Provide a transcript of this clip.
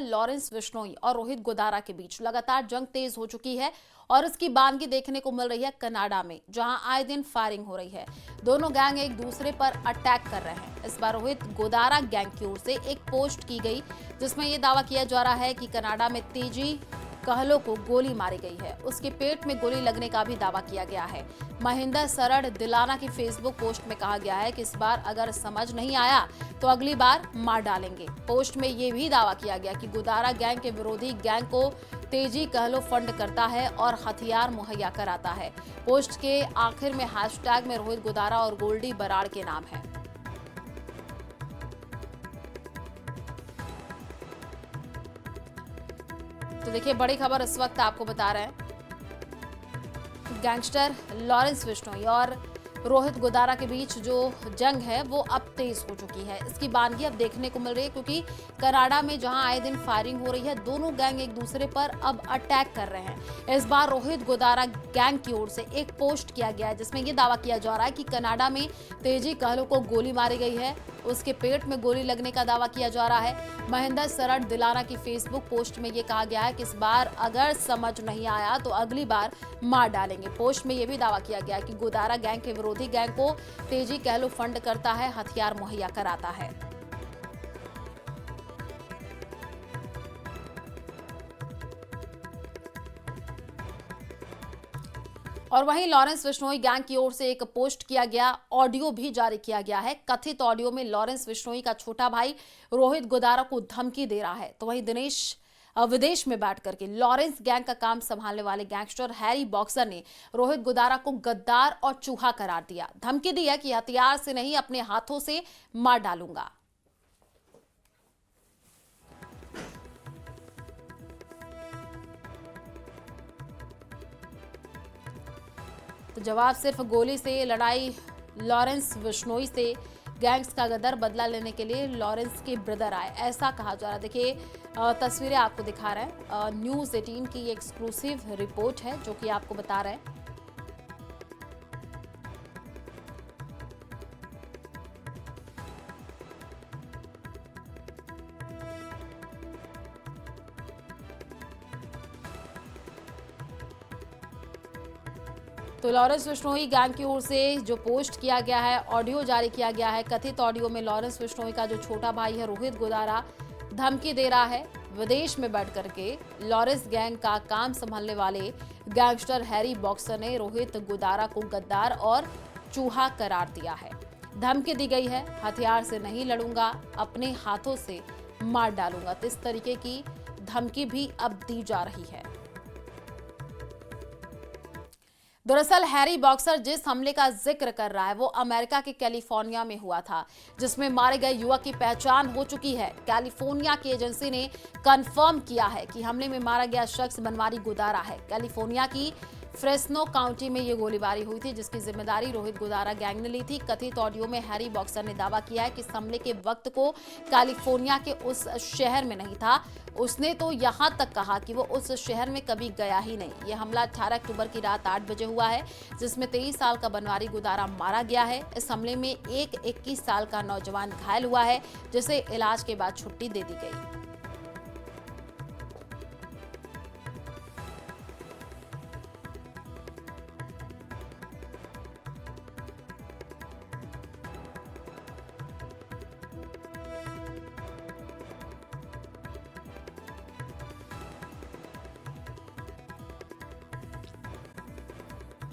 Lawrence Bishnoi और रोहित गोदारा के बीच लगातार जंग तेज हो चुकी है और इसकी बानगी देखने को मिल रही है कनाडा में, जहां आए दिन फायरिंग हो रही है। दोनों गैंग एक दूसरे पर अटैक कर रहे हैं। इस बार रोहित गोदारा गैंग की ओर से एक पोस्ट की गई जिसमें यह दावा किया जा रहा है कि कनाडा में तेजी कहलो को गोली मारी गई है। उसके पेट में गोली लगने का भी दावा किया गया है। महेंद्र सरड़ दिलाना की फेसबुक पोस्ट में कहा गया है कि इस बार अगर समझ नहीं आया तो अगली बार मार डालेंगे। पोस्ट में यह भी दावा किया गया कि गोदारा गैंग के विरोधी गैंग को तेजी कहलो फंड करता है और हथियार मुहैया कराता है। पोस्ट के आखिर में हैशटैग में रोहित गोदारा और गोल्डी बराड़ के नाम है। तो देखिए, बड़ी खबर इस वक्त आपको बता रहे हैं। गैंगस्टर लॉरेंस बिश्नोई और रोहित गोदारा के बीच जो जंग है वो अब तेज हो चुकी है। इसकी बानगी अब देखने को मिल रही है क्योंकि कनाडा में जहां आए दिन फायरिंग हो रही है, दोनों गैंग एक दूसरे पर अब अटैक कर रहे हैं। इस बार रोहित गोदारा गैंग की ओर से एक पोस्ट किया गया है जिसमें यह दावा किया जा रहा है कि कनाडा में तेजी कहलो को गोली मारी गई है। उसके पेट में गोली लगने का दावा किया जा रहा है। महेंद्र सरड़ दिलाना की फेसबुक पोस्ट में यह कहा गया है कि इस बार अगर समझ नहीं आया तो अगली बार मार डालेंगे। पोस्ट में यह भी दावा किया गया कि गोदारा गैंग के विरोधी गैंग को तेजी कहलो फंड करता है, हथियार मुहैया कराता है। और वहीं लॉरेंस बिश्नोई गैंग की ओर से एक पोस्ट किया गया, ऑडियो भी जारी किया गया है। कथित ऑडियो में लॉरेंस बिश्नोई का छोटा भाई रोहित गोदारा को धमकी दे रहा है। तो वहीं विदेश में बैठ करके लॉरेंस गैंग का काम संभालने वाले गैंगस्टर हैरी बॉक्सर ने रोहित गोदारा को गद्दार और चूहा करार दिया। धमकी दी है कि हथियार से नहीं, अपने हाथों से मार डालूंगा। तो जवाब सिर्फ गोली से लड़ाई लॉरेंस बिश्नोई से। गैंग्स का गदर बदला लेने के लिए लॉरेंस के ब्रदर आए, ऐसा कहा जा रहा है। देखिए, तस्वीरें आपको दिखा रहे हैं। न्यूज़ 18 की एक्सक्लूसिव रिपोर्ट है जो कि आपको बता रहे हैं। तो लॉरेंस बिश्नोई गैंग की ओर से जो पोस्ट किया गया है, ऑडियो जारी किया गया है। कथित ऑडियो में लॉरेंस बिश्नोई का जो छोटा भाई है रोहित गोदारा धमकी दे रहा है। विदेश में बैठ करके लॉरेंस गैंग का काम संभालने वाले गैंगस्टर हैरी बॉक्सर ने रोहित गोदारा को गद्दार और चूहा करार दिया है। धमकी दी गई है, हथियार से नहीं लड़ूंगा, अपने हाथों से मार डालूंगा। तो इस तरीके की धमकी भी अब दी जा रही है। दरअसल हैरी बॉक्सर जिस हमले का जिक्र कर रहा है वो अमेरिका के कैलिफोर्निया में हुआ था, जिसमें मारे गए युवक की पहचान हो चुकी है। कैलिफोर्निया की एजेंसी ने कंफर्म किया है कि हमले में मारा गया शख्स बनवारी गोदारा है। कैलिफोर्निया की फ्रेस्नो काउंटी में ये गोलीबारी हुई थी जिसकी जिम्मेदारी रोहित गोदारा गैंग ने ली थी। कथित ऑडियो में हैरी बॉक्सर ने दावा किया है कि इस हमले के वक्त को कैलिफोर्निया के उस शहर में नहीं था। उसने तो यहाँ तक कहा कि वो उस शहर में कभी गया ही नहीं। ये हमला 18 अक्टूबर की रात 8 बजे हुआ है जिसमें 23 साल का बनवारी गोदारा मारा गया है। इस हमले में एक 21 साल का नौजवान घायल हुआ है जिसे इलाज के बाद छुट्टी दे दी गई।